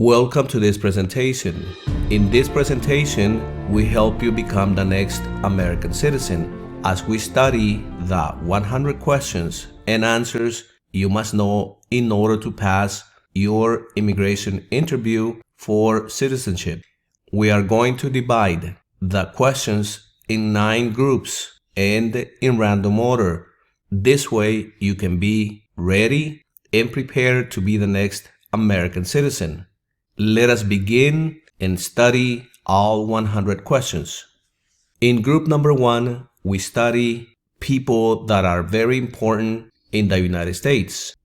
Welcome to this presentation. In this presentation, we help you become the next American citizen as we study the 100 questions and answers you must know in order to pass your immigration interview for citizenship. We are going to divide the questions in 9 groups and in random order. This way you can be ready and prepared to be the next American citizen. Let us begin and study all 100 questions. In group number 1, we study people that are very important in the United States.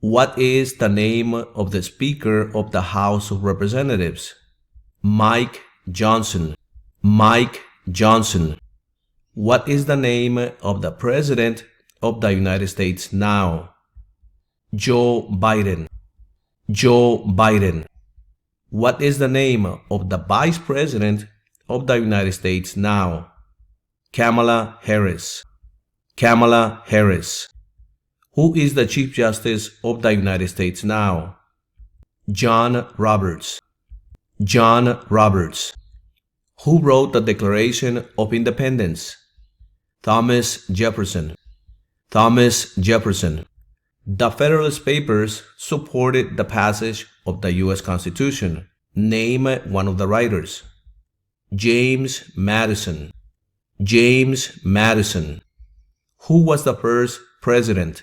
What is the name of the Speaker of the House of Representatives? Mike Johnson. Mike Johnson. What is the name of the President of the United States now? Joe Biden. Joe Biden. What is the name of the Vice President of the United States now? Kamala Harris. Kamala Harris. Who is the Chief Justice of the United States now? John Roberts. John Roberts. Who wrote the Declaration of Independence? Thomas Jefferson. Thomas Jefferson. The Federalist Papers supported the passage of the U.S. Constitution. Name one of the writers. James Madison. James Madison. Who was the first president?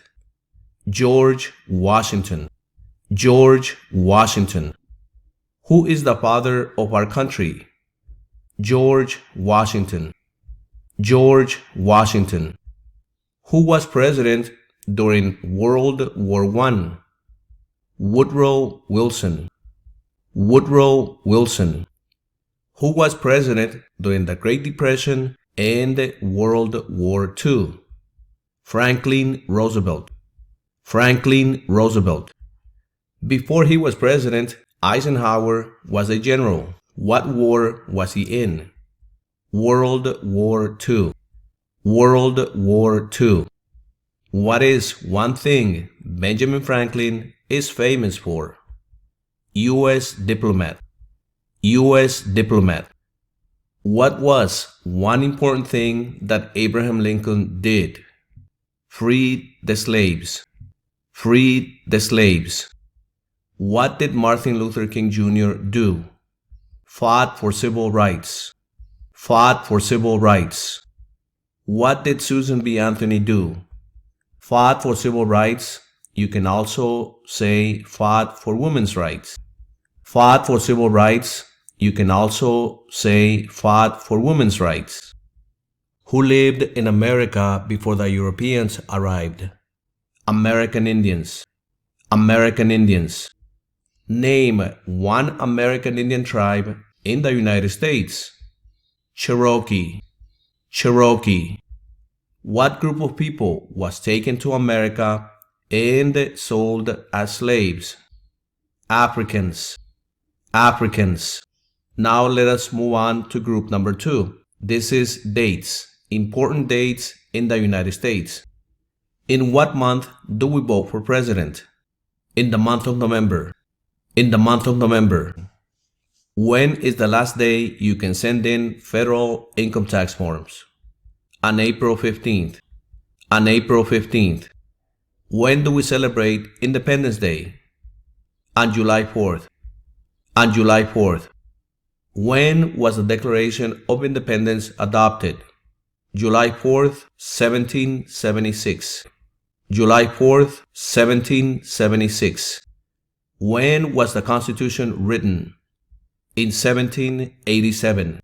George Washington. George Washington. Who is the father of our country? George Washington. George Washington. Who was president during World War I? Woodrow Wilson. Woodrow Wilson. Who was president during the Great Depression and World War II? Franklin Roosevelt. Franklin Roosevelt. Before he was president, Eisenhower was a general. What war was he in? World War II. World War II. What is one thing Benjamin Franklin is famous for? U.S. diplomat. U.S. diplomat. What was one important thing that Abraham Lincoln did? Freed the slaves. Freed the slaves. What did Martin Luther King Jr. do? Fought for civil rights. Fought for civil rights. What did Susan B. Anthony do? Fought for civil rights. You can also say fought for women's rights. Fought for civil rights. You can also say fought for women's rights. Who lived in America before the Europeans arrived? American Indians. American Indians. Name one American Indian tribe in the United States. Cherokee. Cherokee. What group of people was taken to America and sold as slaves? Africans. Africans. Now let us move on to group number 2. This is dates, important dates in the United States. In what month do we vote for president? In the month of November. In the month of November. When is the last day you can send in federal income tax forms? On April 15th. On April 15th. When do we celebrate Independence Day? On July 4th. On July 4th. When was the Declaration of Independence adopted? July 4th, 1776. July 4th, 1776. When was the Constitution written? In 1787.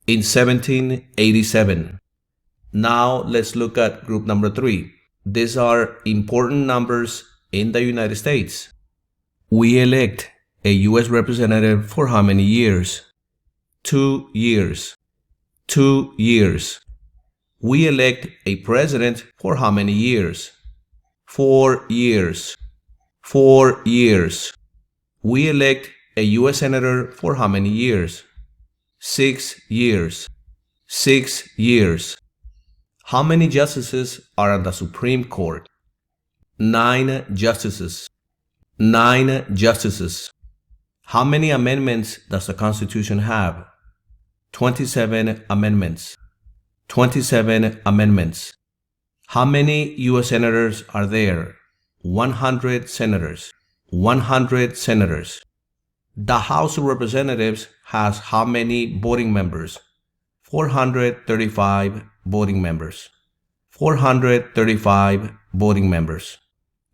In 1787. Now let's look at group number 3. These are important numbers in the United States. We elect a U.S. representative for how many years? 2 years. 2 years. We elect a president for how many years? 4 years. 4 years. We elect a U.S. senator for how many years? 6 years. 6 years. How many justices are on the Supreme Court? 9 justices. 9 justices. How many amendments does the Constitution have? 27 amendments. 27 amendments. How many U.S. senators are there? 100 senators. 100 senators. The House of Representatives has how many voting members? 435 voting members. 435 voting members.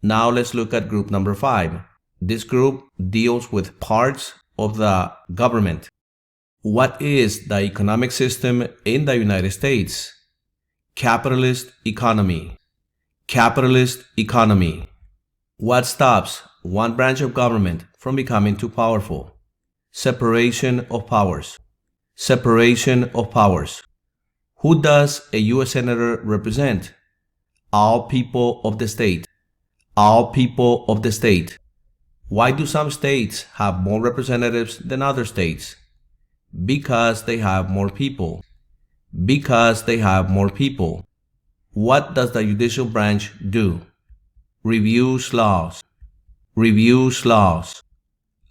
Now let's look at group number 5. This group deals with parts of the government. What is the economic system in the United States? Capitalist economy. Capitalist economy. What stops one branch of government from becoming too powerful? Separation of powers. Separation of powers. Who does a U.S. Senator represent? All people of the state. All people of the state. Why do some states have more representatives than other states? Because they have more people. Because they have more people. What does the judicial branch do? Reviews laws. Reviews laws.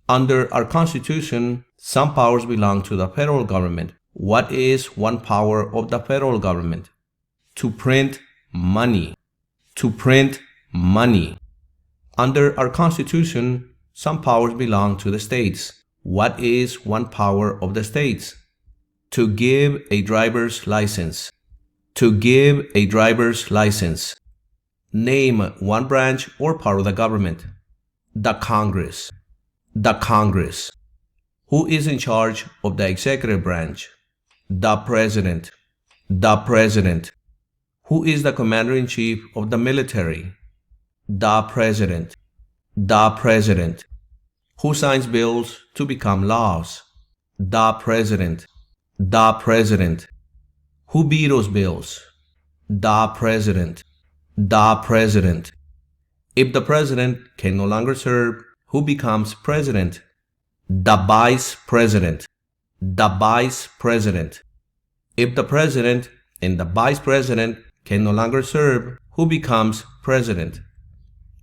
Under our Constitution, some powers belong to the federal government. What is one power of the federal government? To print money. To print money. Under our Constitution, some powers belong to the states. What is one power of the states? To give a driver's license. To give a driver's license. Name one branch or part of the government. The Congress. The Congress. Who is in charge of the executive branch? The President. The President. Who is the commander-in-chief of the military? The President. The President. Who signs bills to become laws? The President. The President. Who vetoes bills? The President. The President. If the President can no longer serve, who becomes President? The Vice President. The Vice President. If the President and the Vice President can no longer serve, who becomes President?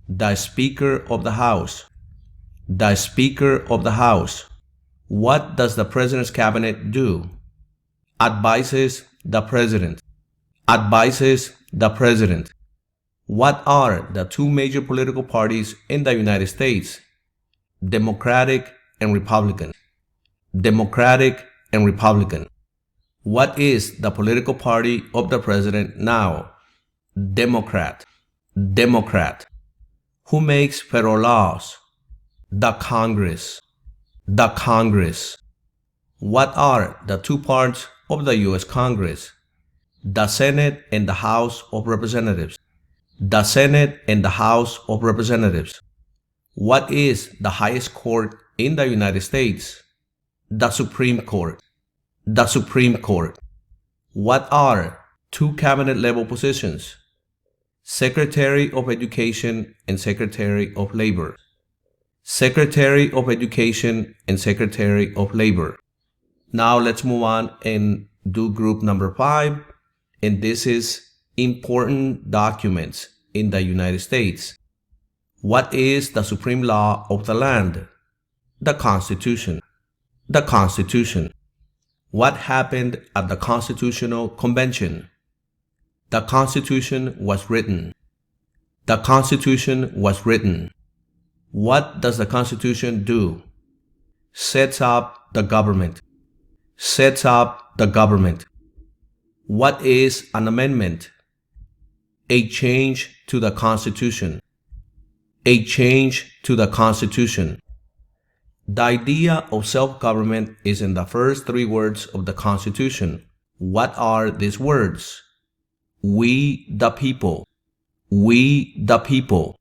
The Speaker of the House. The Speaker of the House. What does the President's Cabinet do? Advises the President. Advises the President. What are the two major political parties in the United States? Democratic and Republican. Democratic and Republican. What is the political party of the President now? Democrat. Democrat. Who makes federal laws? The Congress. The Congress. What are the two parts of the U.S. Congress? The Senate and the House of Representatives. The Senate and the House of Representatives. What is the highest court in the United States? The Supreme Court. The Supreme Court. What are two cabinet-level positions? Secretary of Education and Secretary of Labor. Secretary of Education and Secretary of Labor. Now let's move on and do group number 5. And this is important documents in the United States. What is the supreme law of the land? The Constitution. The Constitution. What happened at the Constitutional Convention? The Constitution was written. The Constitution was written. What does the Constitution do? Sets up the government. Sets up the government. What is an amendment? A change to the Constitution. A change to the Constitution. The idea of self-government is in the first 3 words of the Constitution. What are these words? We the people. We the people.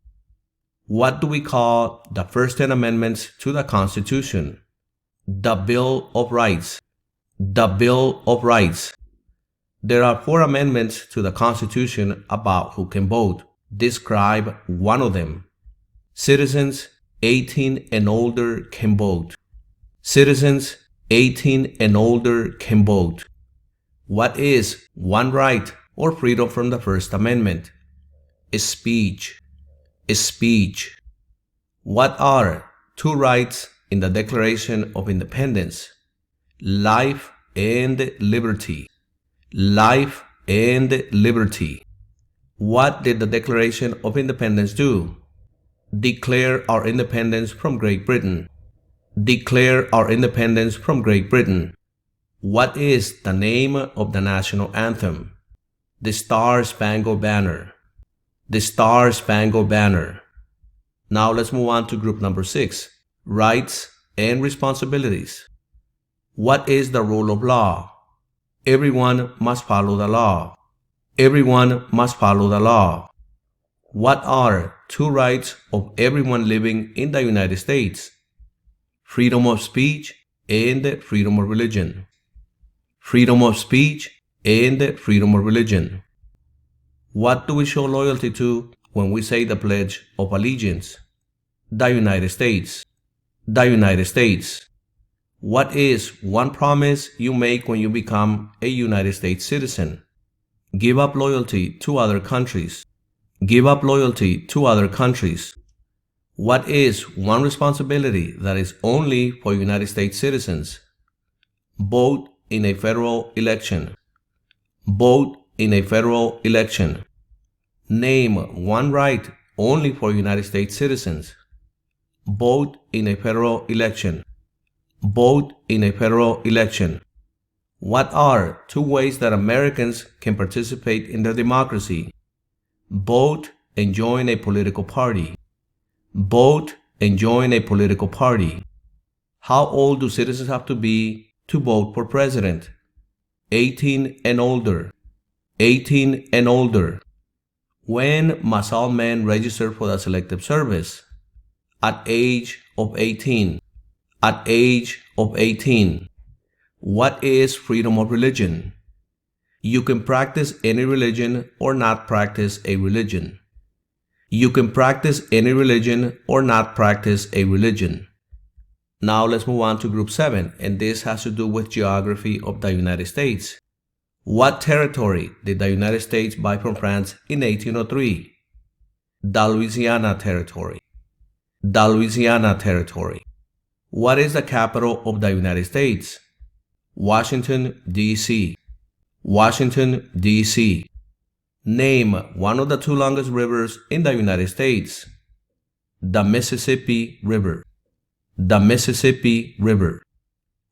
What do we call the first 10 amendments to the Constitution? The Bill of Rights. The Bill of Rights. There are 4 amendments to the Constitution about who can vote. Describe one of them. Citizens 18 and older can vote. Citizens 18 and older can vote. What is one right or freedom from the First Amendment? Speech. Speech. What are 2 rights in the Declaration of Independence? Life and liberty. Life and liberty. What did the Declaration of Independence do? Declare our independence from Great Britain. Declare our independence from Great Britain. What is the name of the national anthem? The Star-Spangled Banner. The Star-Spangled Banner. Now let's move on to group number 6, rights and responsibilities. What is the rule of law? Everyone must follow the law. Everyone must follow the law. What are 2 rights of everyone living in the United States? Freedom of speech and freedom of religion. Freedom of speech and freedom of religion. What do we show loyalty to when we say the Pledge of Allegiance? The United States. The United States. What is one promise you make when you become a United States citizen? Give up loyalty to other countries. Give up loyalty to other countries. What is one responsibility that is only for United States citizens? Vote in a federal election. Vote in a federal election. Name one right only for United States citizens. Vote in a federal election. Vote in a federal election. What are 2 ways that Americans can participate in their democracy? Vote and join a political party. Vote and join a political party. How old do citizens have to be to vote for president? 18 and older. 18 and older. When must all men register for the Selective Service? At age of 18. At age of 18. What is freedom of religion? You can practice any religion or not practice a religion. You can practice any religion or not practice a religion. Now let's move on to group 7, and this has to do with geography of the United States. What territory did the United States buy from France in 1803? The Louisiana Territory. The Louisiana Territory. What is the capital of the United States? Washington, D.C. Washington, D.C. Name one of the 2 longest rivers in the United States. The Mississippi River. The Mississippi River.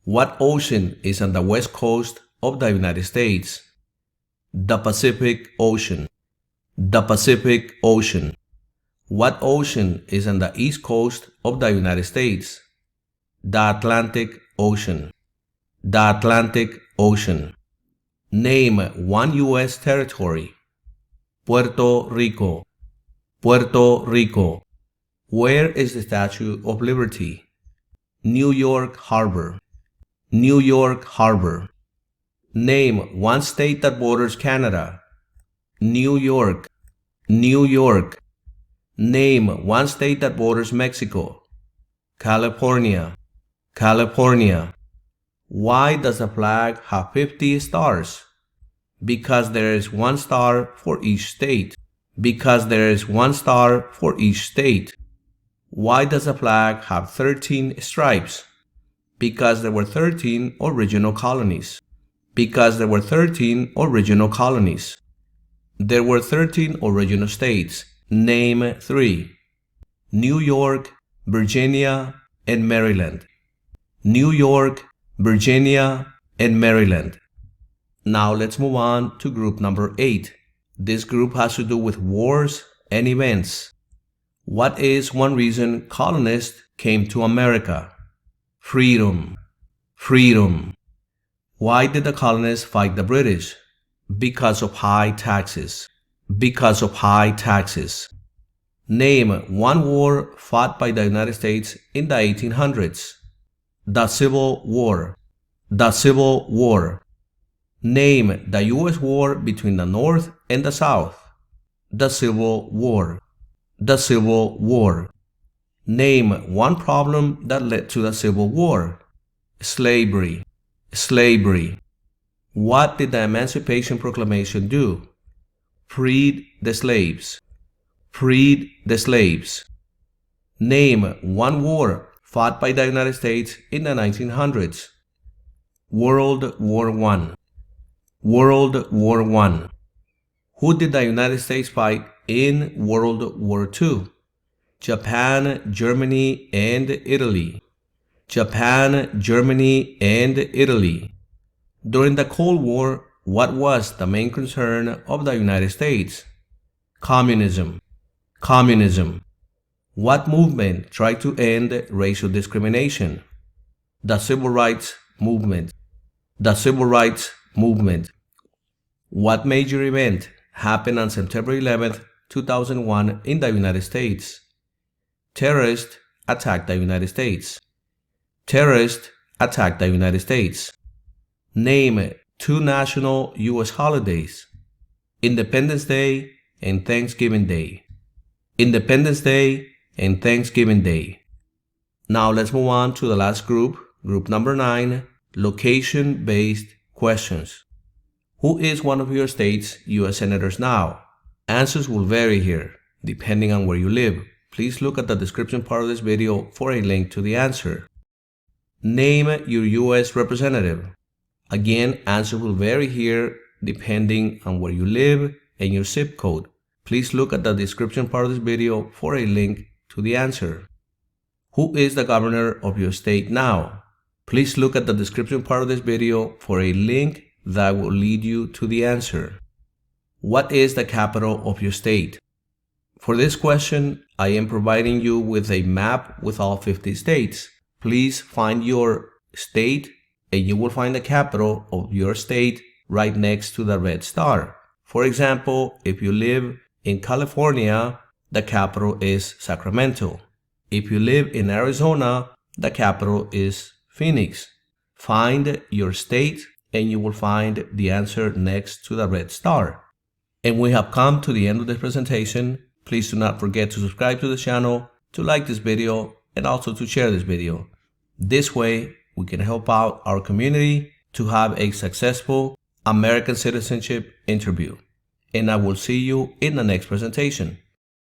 What ocean is on the west coast of the United States? The Pacific Ocean. The Pacific Ocean. What ocean is on the east coast of the United States? The Atlantic Ocean. The Atlantic Ocean. Name one U.S. territory. Puerto Rico. Puerto Rico. Where is the Statue of Liberty? New York Harbor. New York Harbor. Name one state that borders Canada. New York. New York. Name one state that borders Mexico. California. California. Why does the flag have 50 stars? Because there is 1 star for each state. Because there is 1 star for each state. Why does the flag have 13 stripes? Because there were 13 original colonies. Because there were 13 original colonies. There were 13 original states. Name 3. New York, Virginia, and Maryland. New York, Virginia, and Maryland. Now let's move on to group number 8. This group has to do with wars and events. What is one reason colonists came to America? Freedom. Freedom. Why did the colonists fight the British? Because of high taxes. Because of high taxes. Name one war fought by the United States in the 1800s. The Civil War. The Civil War. Name the U.S. war between the North and the South. The Civil War. The Civil War. Name one problem that led to the Civil War. Slavery. Slavery. What did the Emancipation Proclamation do? Freed the slaves. Freed the slaves. Name one war fought by the United States in the 1900s? World War I. World War I. Who did the United States fight in World War II? Japan, Germany, and Italy. Japan, Germany, and Italy. During the Cold War, what was the main concern of the United States? Communism. Communism. What movement tried to end racial discrimination? The Civil Rights Movement. The Civil Rights Movement. What major event happened on September 11, 2001 in the United States? Terrorists attacked the United States. Terrorists attacked the United States. Name 2 national U.S. holidays. Independence Day and Thanksgiving Day. Independence Day and Thanksgiving Day. Now let's move on to the last group, group number 9, location-based questions. Who is one of your state's U.S. senators now? Answers will vary here, depending on where you live. Please look at the description part of this video for a link to the answer. Name your U.S. representative. Again, answer will vary here depending on where you live and your zip code. Please look at the description part of this video for a link to the answer. Who is the governor of your state now? Please look at the description part of this video for a link that will lead you to the answer. What is the capital of your state? For this question, I am providing you with a map with all 50 states. Please find your state and you will find the capital of your state right next to the red star. For example, if you live in California, the capital is Sacramento. If you live in Arizona, the capital is Phoenix. Find your state and you will find the answer next to the red star. And we have come to the end of this presentation. Please do not forget to subscribe to the channel, to like this video, and also to share this video. This way, we can help out our community to have a successful American citizenship interview. And I will see you in the next presentation.